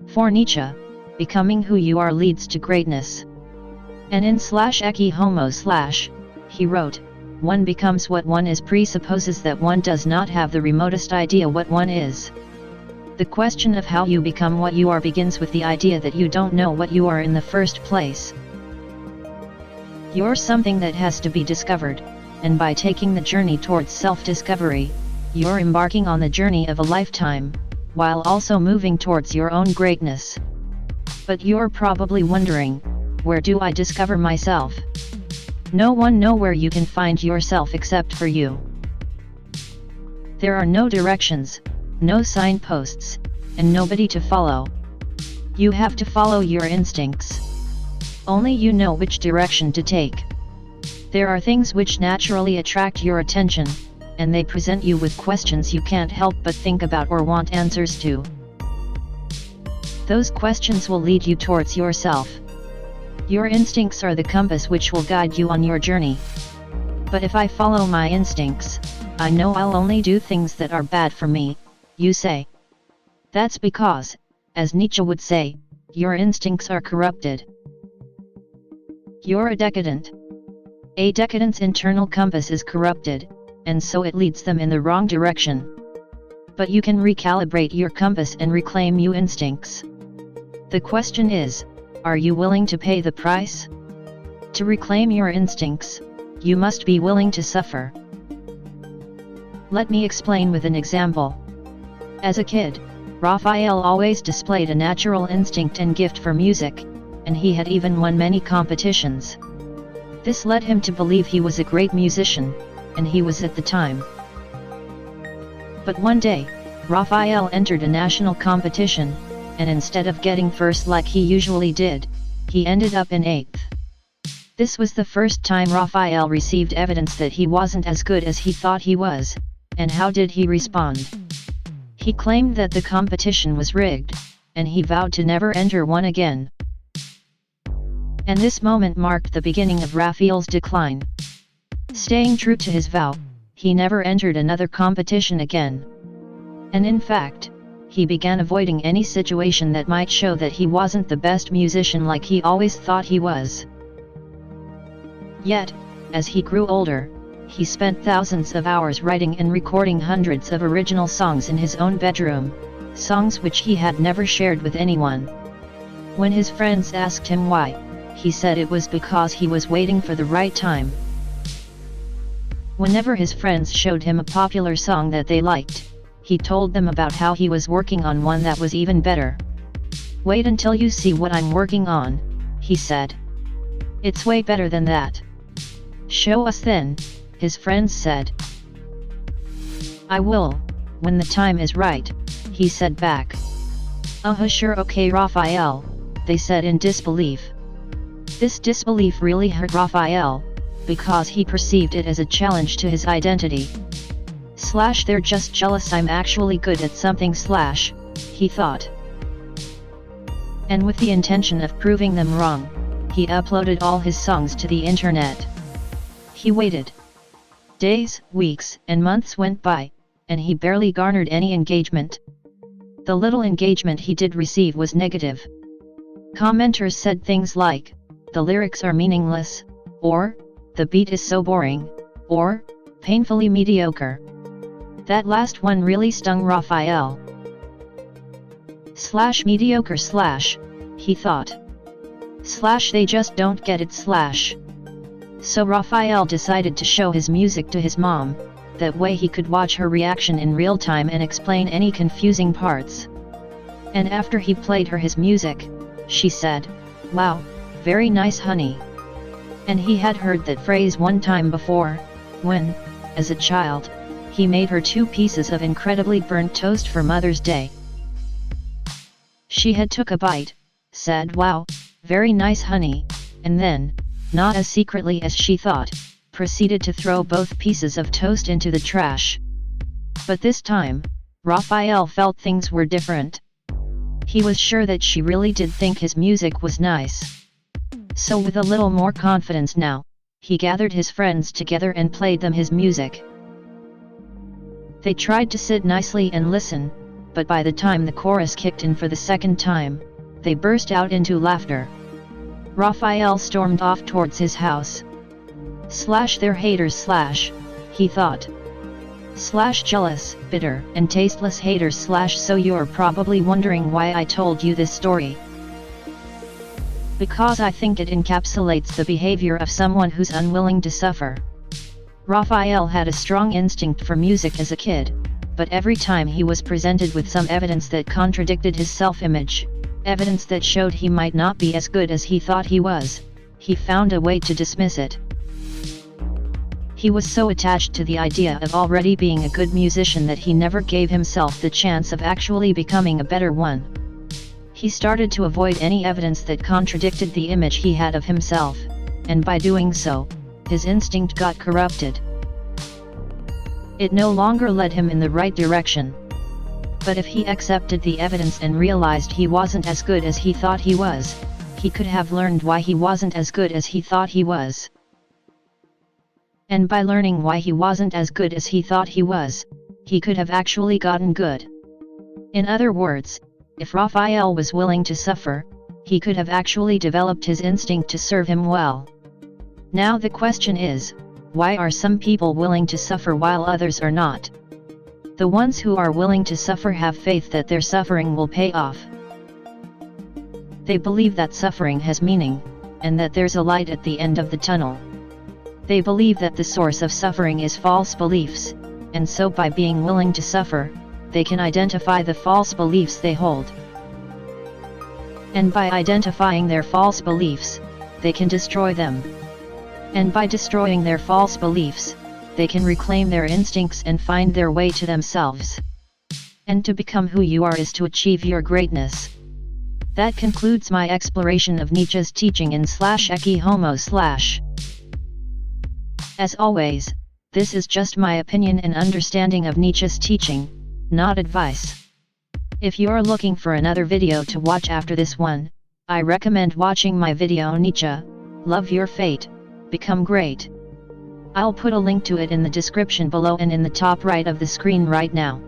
For Nietzsche, becoming who you are leads to greatness. And in /Ecce Homo / he wrote, one becomes what one is presupposes that one does not have the remotest idea what one is. The question of how you become what you are begins with the idea that you don't know what you are in the first place. You're something that has to be discovered, and by taking the journey towards self-discovery, you're embarking on the journey of a lifetime, while also moving towards your own greatness. But you're probably wondering, where do I discover myself? No one knows where you can find yourself except for you. There are no directions, no signposts, and nobody to follow. You have to follow your instincts. Only you know which direction to take. There are things which naturally attract your attention, and they present you with questions you can't help but think about or want answers to. Those questions will lead you towards yourself. Your instincts are the compass which will guide you on your journey. But if I follow my instincts, I know I'll only do things that are bad for me, you say. That's because, as Nietzsche would say, your instincts are corrupted. You're a decadent. A decadent's internal compass is corrupted, and so it leads them in the wrong direction. But you can recalibrate your compass and reclaim your instincts. The question is, are you willing to pay the price? To reclaim your instincts, you must be willing to suffer. Let me explain with an example. As a kid, Raphael always displayed a natural instinct and gift for music, and he had even won many competitions. This led him to believe he was a great musician, and he was at the time. But one day, Raphael entered a national competition, and instead of getting first like he usually did, he ended up in 8th. This was the first time Raphael received evidence that he wasn't as good as he thought he was, and how did he respond? He claimed that the competition was rigged, and he vowed to never enter one again. And this moment marked the beginning of Raphael's decline. Staying true to his vow, he never entered another competition again. And in fact, he began avoiding any situation that might show that he wasn't the best musician like he always thought he was. Yet, as he grew older, he spent thousands of hours writing and recording hundreds of original songs in his own bedroom, songs which he had never shared with anyone. When his friends asked him why, he said it was because he was waiting for the right time. Whenever his friends showed him a popular song that they liked, he told them about how he was working on one that was even better. "Wait until you see what I'm working on," he said. "It's way better than that." "Show us then," his friends said. "I will, when the time is right," he said back. Sure, okay Raphael," they said in disbelief. This disbelief really hurt Raphael, because he perceived it as a challenge to his identity. "They're just jealous I'm actually good at something," he thought. And with the intention of proving them wrong, he uploaded all his songs to the internet. He waited. Days, weeks, and months went by, and he barely garnered any engagement. The little engagement he did receive was negative. Commenters said things like, "The lyrics are meaningless," or, "The beat is so boring," or, "Painfully mediocre." That last one really stung Raphael. "Mediocre," he thought. "They just don't get it." So Raphael decided to show his music to his mom, that way he could watch her reaction in real time and explain any confusing parts. And after he played her his music, she said, "Wow, very nice honey." And he had heard that phrase one time before, when, as a child, he made her 2 pieces of incredibly burnt toast for Mother's Day. She had took a bite, said "Wow, very nice honey," and then, not as secretly as she thought, proceeded to throw both pieces of toast into the trash. But this time, Raphael felt things were different. He was sure that she really did think his music was nice. So with a little more confidence now, he gathered his friends together and played them his music. They tried to sit nicely and listen, but by the time the chorus kicked in for the second time, they burst out into laughter. Raphael stormed off towards his house. Their haters he thought. Jealous, bitter, and tasteless haters so you're probably wondering why I told you this story. Because I think it encapsulates the behavior of someone who's unwilling to suffer. Raphael had a strong instinct for music as a kid, but every time he was presented with some evidence that contradicted his self-image, evidence that showed he might not be as good as he thought he was, he found a way to dismiss it. He was so attached to the idea of already being a good musician that he never gave himself the chance of actually becoming a better one. He started to avoid any evidence that contradicted the image he had of himself, and by doing so, his instinct got corrupted. It no longer led him in the right direction. But if he accepted the evidence and realized he wasn't as good as he thought he was, he could have learned why he wasn't as good as he thought he was. And by learning why he wasn't as good as he thought he was, he could have actually gotten good. In other words, if Raphael was willing to suffer, he could have actually developed his instinct to serve him well. Now the question is, why are some people willing to suffer while others are not? The ones who are willing to suffer have faith that their suffering will pay off. They believe that suffering has meaning, and that there's a light at the end of the tunnel. They believe that the source of suffering is false beliefs, and so by being willing to suffer, they can identify the false beliefs they hold. And by identifying their false beliefs, they can destroy them. And by destroying their false beliefs, they can reclaim their instincts and find their way to themselves. And to become who you are is to achieve your greatness. That concludes my exploration of Nietzsche's teaching in /Ecce Homo /. As always, this is just my opinion and understanding of Nietzsche's teaching, not advice. If you're looking for another video to watch after this one, I recommend watching my video Nietzsche, Love Your Fate, Become Great. I'll put a link to it in the description below and in the top right of the screen right now.